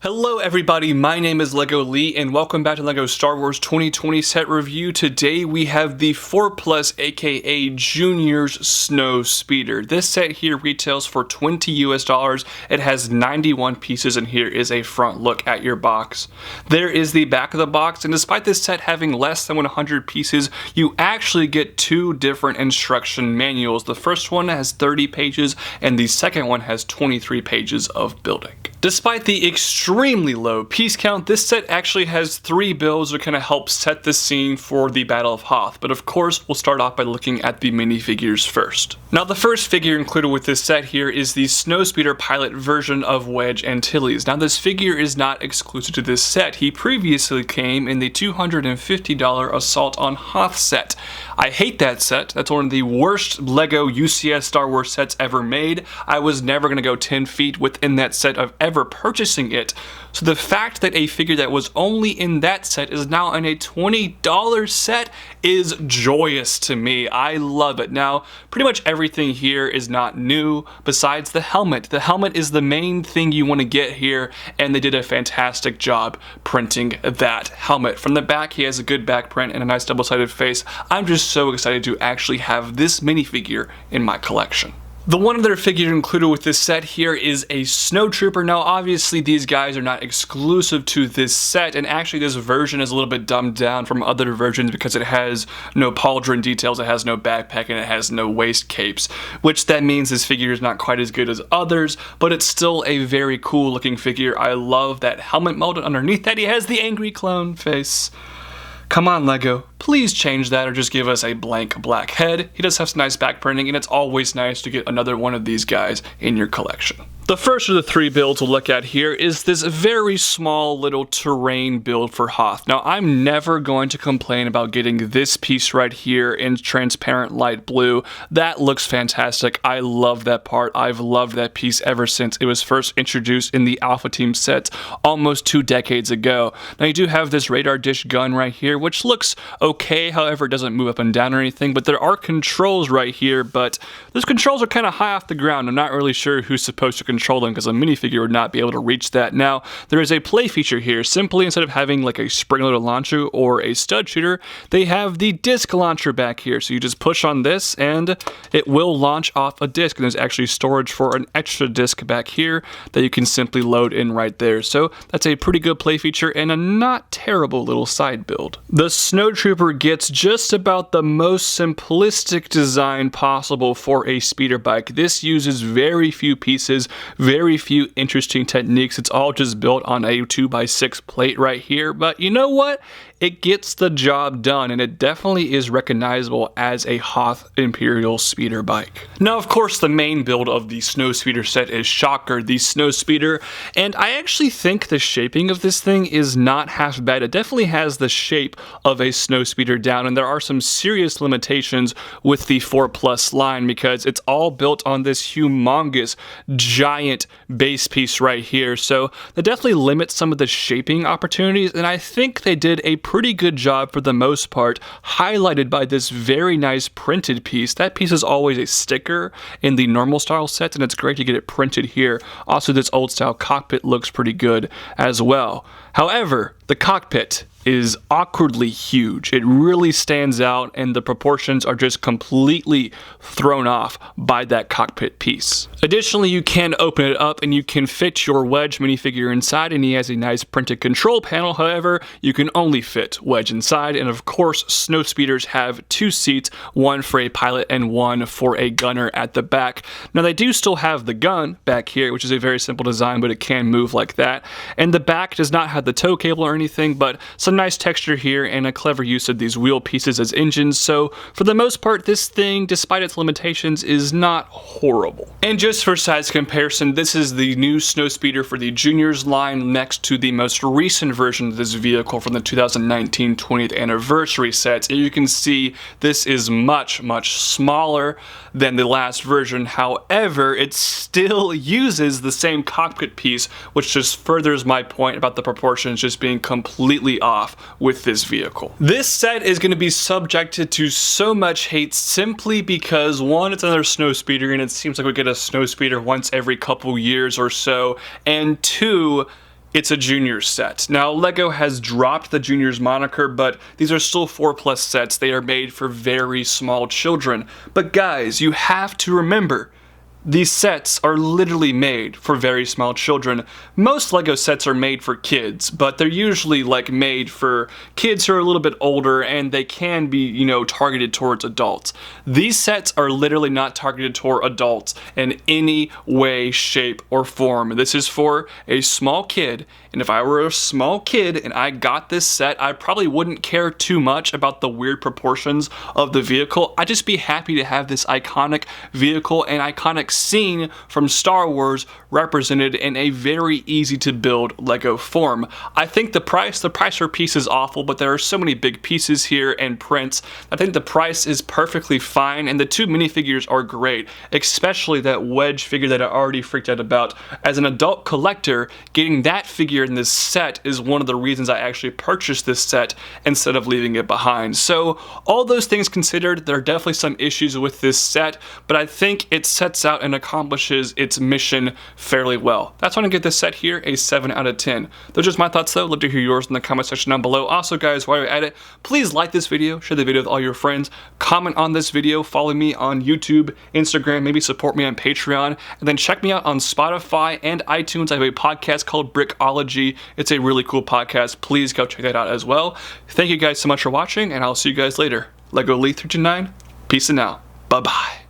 Hello everybody, my name is LEGO Lee and welcome back to LEGO Star Wars 2020 set review. Today we have the 4+ aka Junior's Snowspeeder. This set here retails for $20 US. It has 91 pieces and here is a front look at your box. There is the back of the box, and despite this set having less than 100 pieces, you actually get two different instruction manuals. The first one has 30 pages and the second one has 23 pages of building. Despite the extremely low piece count, this set actually has 3 builds that kind of help set the scene for the Battle of Hoth, but of course we'll start off by looking at the minifigures first. Now the first figure included with this set here is the Snowspeeder pilot version of Wedge Antilles. Now this figure is not exclusive to this set. He previously came in the $250 Assault on Hoth set. I hate that set. That's one of the worst LEGO UCS Star Wars sets ever made. I was never going to go 10 feet within that set of ever purchasing it. So the fact that a figure that was only in that set is now in a $20 set is joyous to me. I love it. Now, pretty much everything here is not new besides the helmet. The helmet is the main thing you want to get here, and they did a fantastic job printing that helmet. From the back, he has a good back print and a nice double-sided face. I'm just so excited to actually have this minifigure in my collection. The one other figure included with this set here is a Snowtrooper. Now obviously these guys are not exclusive to this set, and actually this version is a little bit dumbed down from other versions because it has no pauldron details, it has no backpack, and it has no waist capes, which that means this figure is not quite as good as others, but it's still a very cool looking figure. I love that helmet molded underneath that. He has the angry clone face. Come on LEGO, please change that or just give us a blank black head. He does have some nice back printing, and it's always nice to get another one of these guys in your collection. The first of the 3 builds we'll look at here is this very small little terrain build for Hoth. Now I'm never going to complain about getting this piece right here in transparent light blue. That looks fantastic. I love that part. I've loved that piece ever since it was first introduced in the Alpha Team set almost 2 decades ago. Now you do have this radar dish gun right here, which looks okay, however it doesn't move up and down or anything, but there are controls right here, but those controls are kind of high off the ground. I'm not really sure who's supposed to control them because a minifigure would not be able to reach that. Now there is a play feature here. Simply instead of having like a spring-loaded launcher or a stud shooter, they have the disc launcher back here. So you just push on this and it will launch off a disc, and there's actually storage for an extra disc back here that you can simply load in right there. So that's a pretty good play feature and a not terrible little side build. The Snowtrooper gets just about the most simplistic design possible for a speeder bike. This uses very few pieces, very few interesting techniques. It's all just built on a 2x6 plate right here, but you know what? It gets the job done, and it definitely is recognizable as a Hoth Imperial speeder bike. Now, of course, the main build of the Snowspeeder set is Shocker, the Snowspeeder, and I actually think the shaping of this thing is not half bad. It definitely has the shape of a Snowspeeder down, and there are some serious limitations with the 4+ line because it's all built on this humongous, giant base piece right here, so that definitely limits some of the shaping opportunities, and I think they did a pretty good job for the most part, highlighted by this very nice printed piece. That piece is always a sticker in the normal style sets, and it's great to get it printed here. Also, this old style cockpit looks pretty good as well. However, the cockpit is awkwardly huge. It really stands out, and the proportions are just completely thrown off by that cockpit piece. Additionally, you can open it up and you can fit your Wedge minifigure inside, and he has a nice printed control panel. However, you can only fit Wedge inside, and of course, Snowspeeders have 2 seats, one for a pilot and one for a gunner at the back. Now, they do still have the gun back here, which is a very simple design, but it can move like that. And the back does not have the tow cable or anything, but some nice texture here and a clever use of these wheel pieces as engines. So for the most part, this thing, despite its limitations, is not horrible. And just for size comparison, this is the new Snowspeeder for the Juniors line next to the most recent version of this vehicle from the 2019 20th anniversary set. And you can see this is much, much smaller than the last version. However, it still uses the same cockpit piece, which just furthers my point about the proportions just being completely off with this vehicle. This set is going to be subjected to so much hate simply because, one, it's another Snowspeeder, and it seems like we get a Snowspeeder once every couple years or so, and two, it's a junior set. Now, LEGO has dropped the juniors moniker, but these are still 4+ sets. They are made for very small children. But guys, you have to remember, these sets are literally made for very small children. Most LEGO sets are made for kids, but they're usually like made for kids who are a little bit older, and they can be, you know, targeted towards adults. These sets are literally not targeted toward adults in any way, shape, or form. This is for a small kid, and if I were a small kid and I got this set, I probably wouldn't care too much about the weird proportions of the vehicle. I'd just be happy to have this iconic vehicle and iconic scene from Star Wars represented in a very easy to build LEGO form. I think the price per piece is awful, but there are so many big pieces here and prints. I think the price is perfectly fine, and the 2 minifigures are great, especially that Wedge figure that I already freaked out about. As an adult collector, getting that figure in this set is one of the reasons I actually purchased this set instead of leaving it behind. So all those things considered, there are definitely some issues with this set, but I think it sets out and accomplishes its mission fairly well. That's why I'm gonna give this set here a 7 out of 10. Those are just my thoughts though. Love to hear yours in the comment section down below. Also guys, while you're at it, please like this video, share the video with all your friends, comment on this video, follow me on YouTube, Instagram, maybe support me on Patreon, and then check me out on Spotify and iTunes. I have a podcast called Brickology. It's a really cool podcast. Please go check that out as well. Thank you guys so much for watching, and I'll see you guys later. LEGO Lee 329, peace and out. Bye-bye.